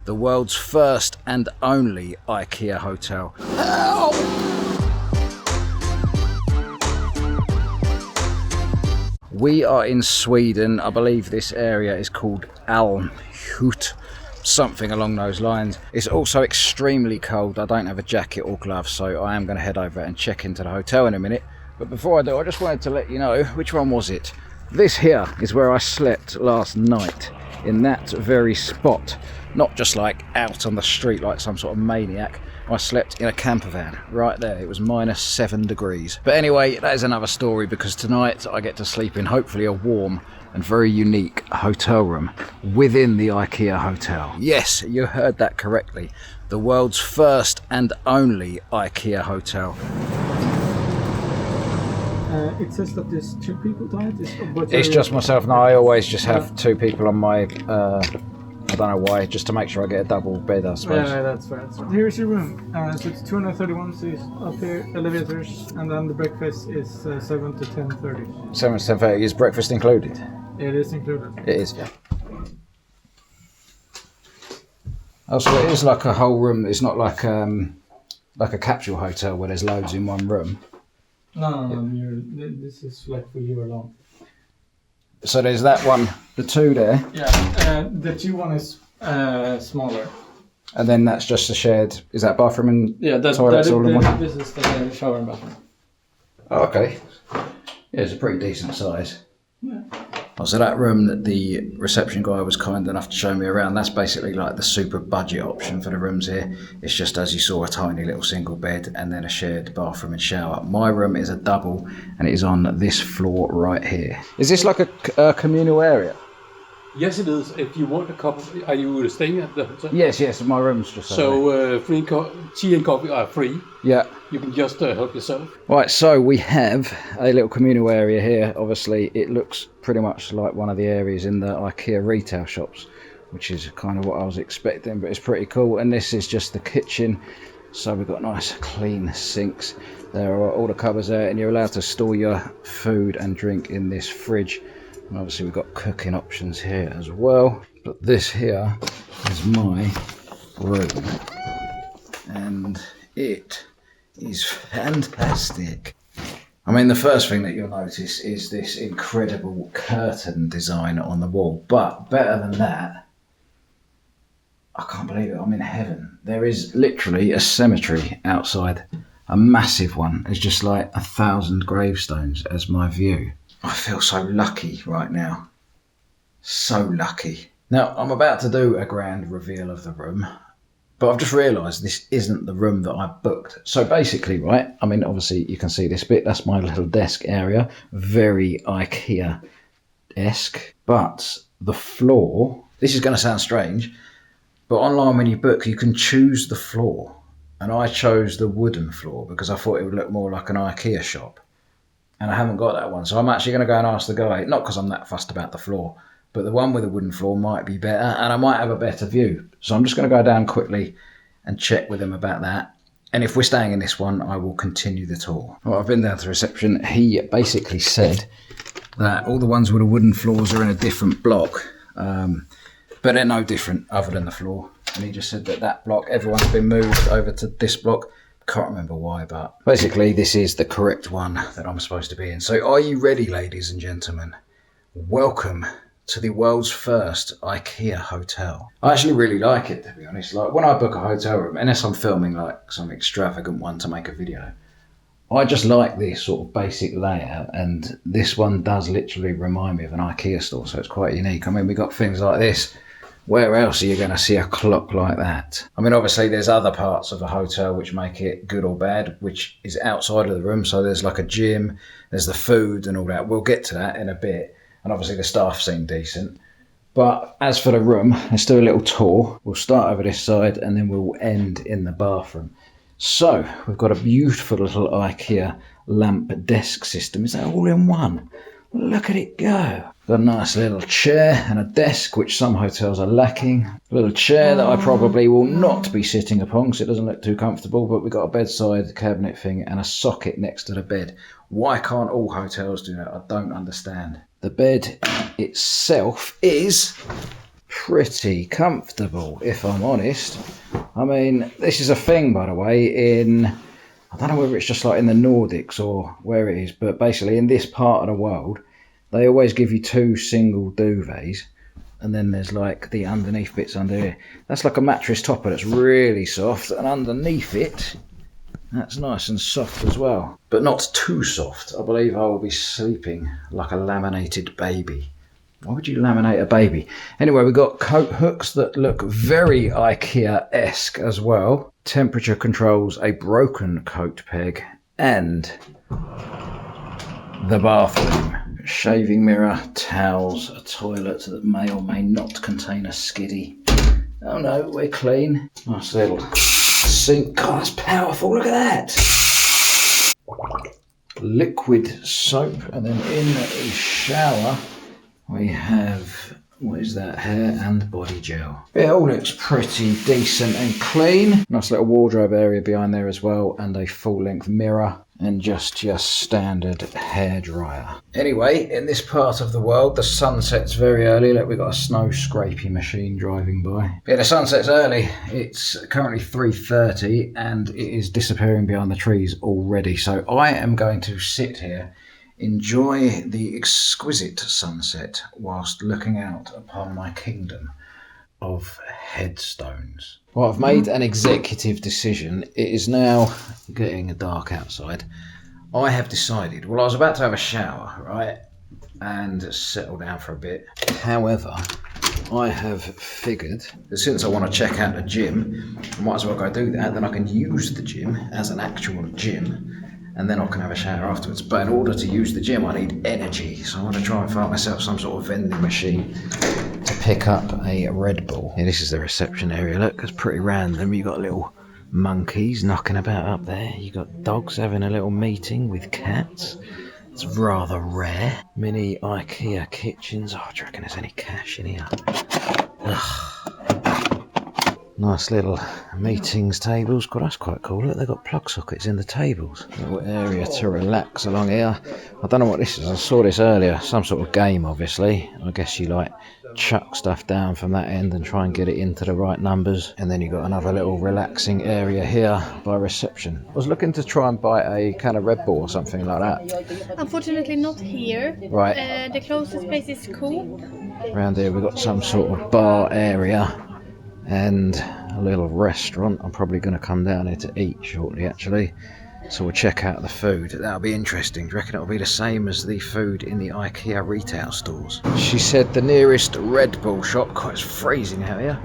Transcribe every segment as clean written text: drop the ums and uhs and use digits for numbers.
the world's first and only IKEA hotel. Help! We are in Sweden. I believe this area is called Almhut, something along those lines. It's also extremely cold. I don't have a jacket or gloves, so I am going to head over and check into the hotel in a minute. But before I do, I just wanted to let you know, which one was it? This here is where I slept last night, in that very spot. Not just like out on the street like some sort of maniac. I slept in a camper van right there. It was -7 degrees. But anyway, that is another story, because tonight I get to sleep in hopefully a warm and very unique hotel room within the IKEA hotel. Yes, you heard that correctly. The world's first and only IKEA hotel. It says that there's 2 people tonight. It's just myself. No, I always just have 2 people on my... I don't know why, just to make sure I get a double bed, I suppose. Yeah, that's fair. Here's your room. So it's 231 seats up here, elevators, and then the breakfast is 7 to 10:30. 7 to 10:30. Is breakfast included? It is included. It is. Yeah. Oh, so it is like a whole room. It's not like a capsule hotel where there's loads in one room. No. This is like for you alone. So there's that one, the 2 there. Yeah, the 2 one is smaller. And then that's just a shared, is that bathroom and toilets all in one? This is the shower and bathroom. Oh, okay. Yeah, it's a pretty decent size. Yeah. Oh, so that room that the reception guy was kind enough to show me around, that's basically like the super budget option for the rooms here. It's just, as you saw, a tiny little single bed and then a shared bathroom and shower. My room is a double and it is on this floor right here. Is this like a communal area? Yes, it is. If you want a cup of... Are you staying at the hotel? Yes, my room's just so free tea and coffee are free. Yeah. You can just help yourself. Right, so we have a little communal area here. Obviously, it looks pretty much like one of the areas in the IKEA retail shops, which is kind of what I was expecting, but it's pretty cool. And this is just the kitchen. So we've got nice clean sinks. There are all the cupboards there, and you're allowed to store your food and drink in this fridge. And obviously we've got cooking options here as well. But this here is my room. And it is fantastic. I mean, the first thing that you'll notice is this incredible curtain design on the wall. But better than that, I can't believe it, I'm in heaven. There is literally a cemetery outside, a massive one. It's just like 1,000 gravestones as my view. I feel so lucky right now. So lucky. Now, I'm about to do a grand reveal of the room, but I've just realised this isn't the room that I booked. So basically, right, I mean, obviously you can see this bit. That's my little desk area. Very IKEA-esque. But the floor, this is going to sound strange, but online when you book, you can choose the floor. And I chose the wooden floor because I thought it would look more like an IKEA shop. And I haven't got that one. So I'm actually going to go and ask the guy, not because I'm that fussed about the floor, but the one with the wooden floor might be better and I might have a better view. So I'm just going to go down quickly and check with him about that. And if we're staying in this one, I will continue the tour. Well, I've been down to reception. He basically said that all the ones with the wooden floors are in a different block, but they're no different other than the floor. And he just said that block, everyone's been moved over to this block. Can't remember why, but basically this is the correct one that I'm supposed to be in. So are you ready, ladies and gentlemen? Welcome to the world's first IKEA hotel. I actually really like it, to be honest. Like when I book a hotel room, unless I'm filming like some extravagant one to make a video, I just like this sort of basic layout, and this one does literally remind me of an IKEA store, so it's quite unique. I mean, we got things like this. Where else are you going to see a clock like that? I mean, obviously there's other parts of a hotel which make it good or bad, which is outside of the room. So there's like a gym, there's the food and all that. We'll get to that in a bit. And obviously the staff seem decent. But as for the room, let's do a little tour. We'll start over this side and then we'll end in the bathroom. So we've got a beautiful little IKEA lamp desk system. Is that all in one? Look at it go. Got a nice little chair and a desk, which some hotels are lacking. A little chair that I probably will not be sitting upon because it doesn't look too comfortable, but we've got a bedside cabinet thing and a socket next to the bed. Why can't all hotels do that? I don't understand. The bed itself is pretty comfortable, if I'm honest. I mean, this is a thing, by the way, I don't know whether it's just like in the Nordics or where it is, but basically in this part of the world, they always give you 2 single duvets, and then there's like the underneath bits under here. That's like a mattress topper that's really soft, and underneath it, that's nice and soft as well. But not too soft. I believe I will be sleeping like a laminated baby. Why would you laminate a baby? Anyway, we've got coat hooks that look very IKEA-esque as well. Temperature controls, a broken coat peg, and the bathroom. Shaving mirror, towels, a toilet that may or may not contain a skiddy. Oh no, we're clean. Nice little sink. God, that's powerful, look at that. Liquid soap, and then in the shower we have, what is that, hair and body gel. It all looks pretty decent and clean. Nice little wardrobe area behind there as well, and a full-length mirror, and just your standard hairdryer. Anyway, in this part of the world, the sun sets very early. Look, we've got a snow scraping machine driving by. Yeah, the sun sets early. It's currently 3:30 and it is disappearing behind the trees already. So I am going to sit here, enjoy the exquisite sunset whilst looking out upon my kingdom of headstones. Well, I've made an executive decision. It is now getting dark outside. I have decided, well, I was about to have a shower, right, and settle down for a bit. However, I have figured that since I want to check out the gym, I might as well go do that. Then I can use the gym as an actual gym, and then I can have a shower afterwards. But in order to use the gym, I need energy. So I want to try and find myself some sort of vending machine to pick up a Red Bull. Yeah, this is the reception area. Look, it's pretty random. You've got little monkeys knocking about up there. You've got dogs having a little meeting with cats. It's rather rare. Mini IKEA kitchens. Oh, do you reckon there's any cash in here? Ugh. Nice little meetings tables. God, that's quite cool. Look, they've got plug sockets in the tables. Little area to relax along here. I don't know what this is. I saw this earlier. Some sort of game, obviously. I guess you like chuck stuff down from that end and try and get it into the right numbers. And then you've got another little relaxing area here by reception. I was looking to try and buy a can of Red Bull or something like that. Unfortunately not here. Right. The closest place is Coop. Around here we've got some sort of bar area and a little restaurant. I'm probably going to come down here to eat shortly, actually. So we'll check out the food. That'll be interesting. Do you reckon it'll be the same as the food in the IKEA retail stores? She said the nearest Red Bull shop, God, it's freezing out here.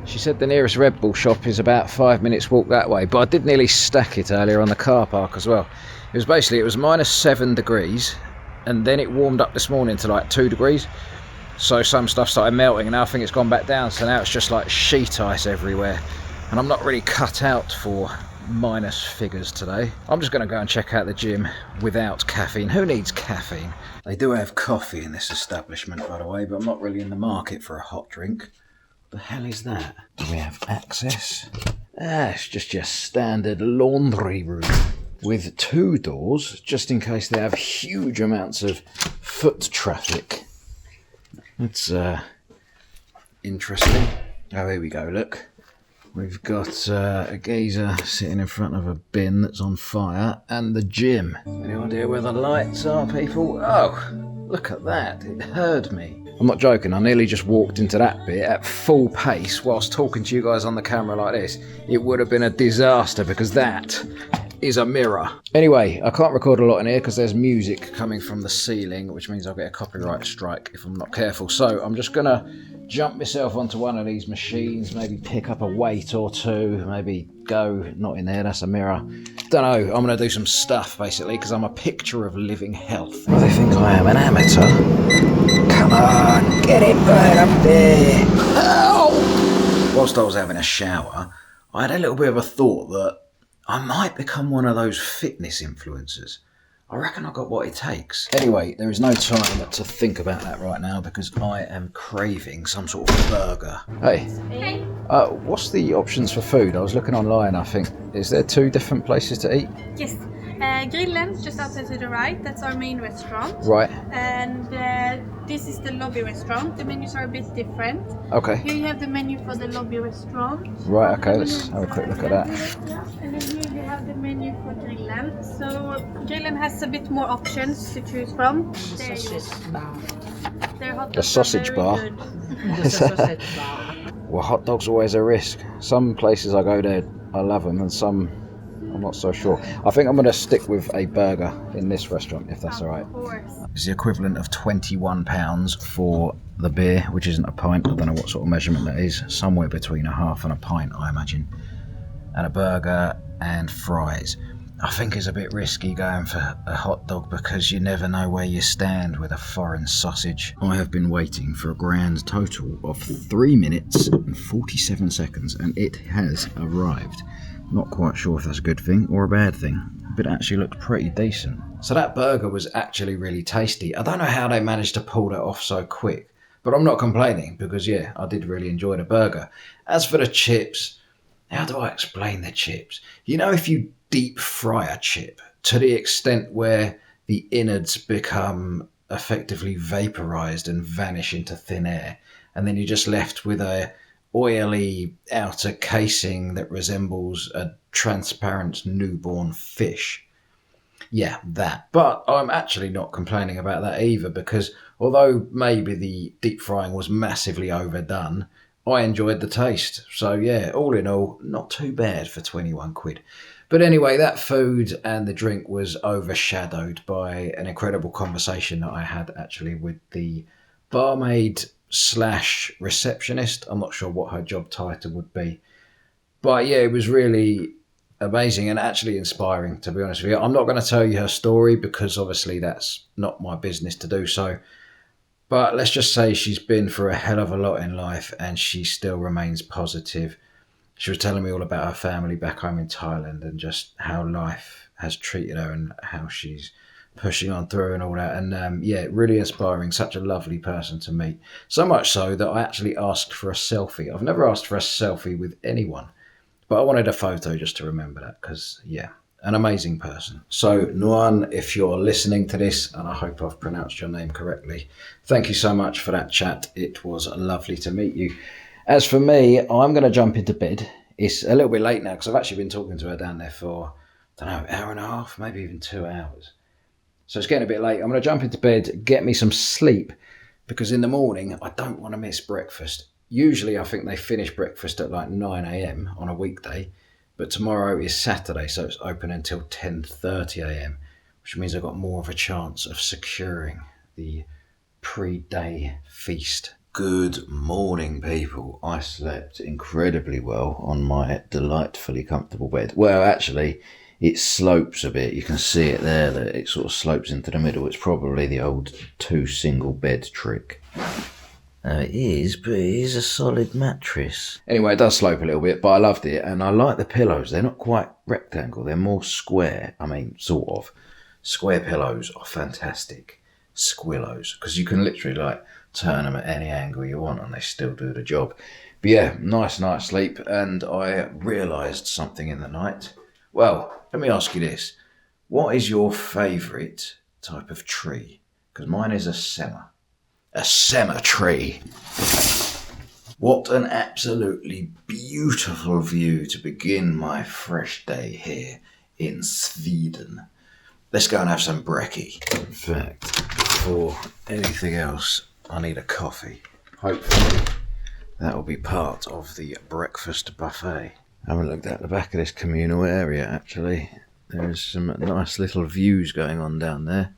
She said the nearest Red Bull shop is about 5 minutes walk that way, but I did nearly stack it earlier on the car park as well. It was minus 7 degrees, and then it warmed up this morning to like 2 degrees. So some stuff started melting, and now I think it's gone back down, so now it's just like sheet ice everywhere. And I'm not really cut out for minus figures today. I'm just going to go and check out the gym without caffeine. Who needs caffeine? They do have coffee in this establishment, by the way, but I'm not really in the market for a hot drink. What the hell is that? Do we have access? It's just your standard laundry room with 2 doors, just in case they have huge amounts of foot traffic. That's interesting. Oh, here we go, look. We've got a geezer sitting in front of a bin that's on fire, and the gym. Any idea where the lights are, people? Oh, look at that. It heard me. I'm not joking, I nearly just walked into that bit at full pace whilst talking to you guys on the camera like this. It would have been a disaster because that is a mirror. Anyway, I can't record a lot in here because there's music coming from the ceiling, which means I'll get a copyright strike if I'm not careful. So I'm just gonna jump myself onto one of these machines, maybe pick up a weight or two, maybe go, not in there, that's a mirror. Don't know, I'm gonna do some stuff basically because I'm a picture of living health. Well, they think I am an amateur. Come on, get it right up there. Ow! Whilst I was having a shower, I had a little bit of a thought that I might become one of those fitness influencers. I reckon I've got what it takes. Anyway, there is no time to think about that right now because I am craving some sort of burger. Hey. Hey. What's the options for food? I was looking online, I think. Is there 2 different places to eat? Yes. Grillen, just outside to the right. That's our main restaurant. Right. And this is the lobby restaurant. The menus are a bit different. Okay. Here you have the menu for the lobby restaurant. Right, okay, let's have a quick look at that. Yeah, and then here you have the menu for Grillen. So Grillen has a bit more options to choose from. There you go. Their hot The dogs sausage are very bar. good. The sausage bar. Well, hot dogs always a risk. Some places I go there, I love them, and some I'm not so sure. I think I'm going to stick with a burger in this restaurant, if that's all right. Of course. It's the equivalent of £21 for the beer, which isn't a pint. I don't know what sort of measurement that is. Somewhere between a half and a pint, I imagine. And a burger and fries. I think it's a bit risky going for a hot dog because you never know where you stand with a foreign sausage. I have been waiting for a grand total of 3 minutes and 47 seconds, and it has arrived. Not quite sure if that's a good thing or a bad thing, but it actually looks pretty decent. So that burger was actually really tasty. I don't know how they managed to pull that off so quick, but I'm not complaining because, yeah, I did really enjoy the burger. As for the chips, how do I explain the chips? You know, if you deep fry a chip to the extent where the innards become effectively vaporized and vanish into thin air, and then you're just left with a oily outer casing that resembles a transparent newborn fish. Yeah, that. But I'm actually not complaining about that either, because although maybe the deep frying was massively overdone, I enjoyed the taste. So yeah, all in all, not too bad for 21 quid. But anyway, that food and the drink was overshadowed by an incredible conversation that I had actually with the barmaid slash receptionist. I'm not sure what her job title would be. But yeah, it was really amazing and actually inspiring, to be honest with you. I'm not going to tell you her story because obviously that's not my business to do so. But let's just say she's been through a hell of a lot in life and she still remains positive. She was telling me all about her family back home in Thailand and just how life has treated her and how she's pushing on through and all that. And yeah, really inspiring. Such a lovely person to meet. So much so that I actually asked for a selfie. I've never asked for a selfie with anyone, but I wanted a photo just to remember that because, yeah, an amazing person. So, Nuan, if you're listening to this, and I hope I've pronounced your name correctly, thank you so much for that chat. It was lovely to meet you. As for me, I'm going to jump into bed. It's a little bit late now because I've actually been talking to her down there for, I don't know, an hour and a half, maybe even 2 hours. So it's getting a bit late. I'm going to jump into bed, get me some sleep, because in the morning, I don't want to miss breakfast. Usually, I think they finish breakfast at like 9 a.m. on a weekday, but tomorrow is Saturday, so it's open until 10:30 a.m., which means I've got more of a chance of securing the pre-day feast. Good morning, people. I slept incredibly well on my delightfully comfortable bed. Well, actually, it slopes a bit. You can see it there, that it sort of slopes into the middle. It's probably the old 2 single bed trick. It is, but it is a solid mattress. Anyway, it does slope a little bit, but I loved it, and I like the pillows. They're not quite rectangle, they're more square. I mean, sort of. Square pillows are fantastic. Squillows, because you can literally like turn them at any angle you want and they still do the job. But yeah, nice night's sleep, and I realised something in the night. Well, let me ask you this. What is your favourite type of tree? Because mine is a sema. A sema tree. What an absolutely beautiful view to begin my fresh day here in Sweden. Let's go and have some brekkie. In fact, before anything else, I need a coffee. Hopefully, that will be part of the breakfast buffet. I haven't looked at the back of this communal area, actually. There's some nice little views going on down there.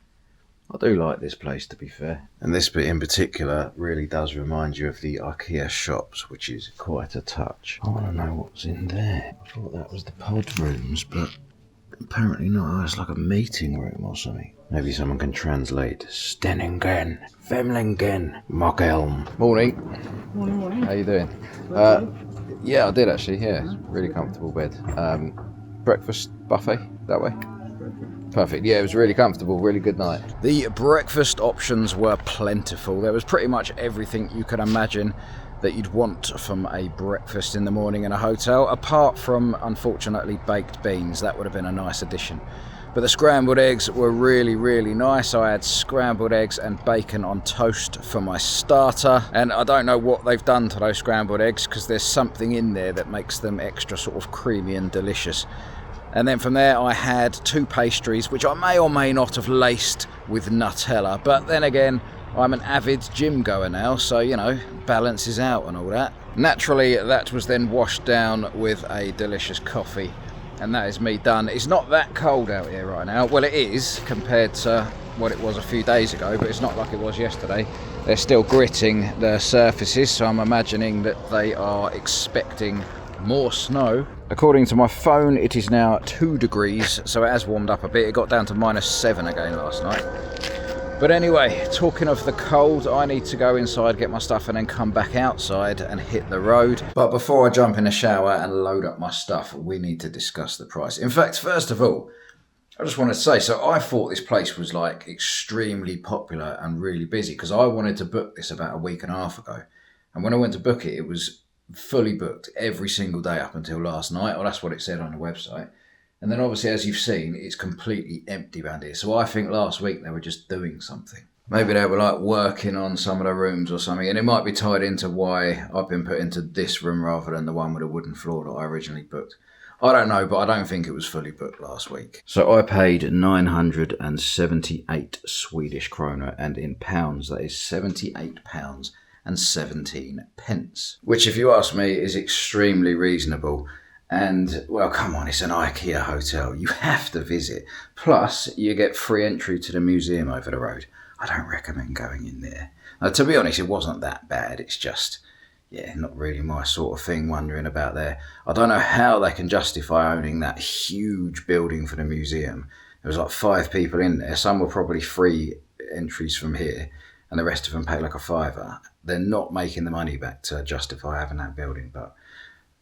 I do like this place, to be fair. And this bit in particular really does remind you of the IKEA shops, which is quite a touch. I want to know what's in there. I thought that was the pod rooms, but apparently not. Oh, it's like a meeting room or something. Maybe someone can translate. Stenningen, Femlingen, Mockelm. Morning. Morning. How you doing? Yeah, I did actually. Yeah, really comfortable bed. Breakfast buffet that way. Perfect. Yeah, it was really comfortable. Really good night. The breakfast options were plentiful. There was pretty much everything you could imagine that you'd want from a breakfast in the morning in a hotel, apart from, unfortunately, baked beans. That would have been a nice addition. But the scrambled eggs were really, really nice. I had scrambled eggs and bacon on toast for my starter. And I don't know what they've done to those scrambled eggs because there's something in there that makes them extra sort of creamy and delicious. And then from there I had 2 pastries, which I may or may not have laced with Nutella. But then again, I'm an avid gym goer now, so, you know, balances out and all that. Naturally, that was then washed down with a delicious coffee. And that is me done. It's not that cold out here right now. Well, it is compared to what it was a few days ago, but it's not like it was yesterday. They're still gritting the surfaces, so I'm imagining that they are expecting more snow. According to my phone, it is now 2 degrees, so it has warmed up a bit. It got down to -7 again last night. But anyway, talking of the cold, I need to go inside, get my stuff, and then come back outside and hit the road. But before I jump in the shower and load up my stuff, we need to discuss the price. In fact, first of all, I just wanted to say, so I thought this place was like extremely popular and really busy because I wanted to book this about a week and a half ago. And when I went to book it, it was fully booked every single day up until last night, or that's what it said on the website. And then obviously, as you've seen, it's completely empty around here. So I think last week they were just doing something. Maybe they were like working on some of the rooms or something. And it might be tied into why I've been put into this room rather than the one with a wooden floor that I originally booked. I don't know, but I don't think it was fully booked last week. So I paid 978 Swedish krona, and in pounds that is £78 and 17 pence. Which, if you ask me, is extremely reasonable. And, well, come on, it's an IKEA hotel. You have to visit. Plus, you get free entry to the museum over the road. I don't recommend going in there. Now, to be honest, it wasn't that bad. It's just, yeah, not really my sort of thing wandering about there. I don't know how they can justify owning that huge building for the museum. There was like 5 people in there. Some were probably free entries from here, and the rest of them pay like a £5. They're not making the money back to justify having that building, but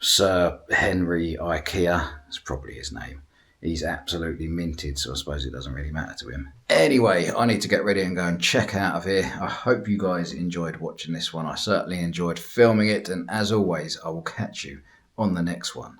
Sir Henry IKEA, that's probably his name. He's absolutely minted, so I suppose it doesn't really matter to him. Anyway, I need to get ready and go and check out of here. I hope you guys enjoyed watching this one. I certainly enjoyed filming it, and as always, I will catch you on the next one.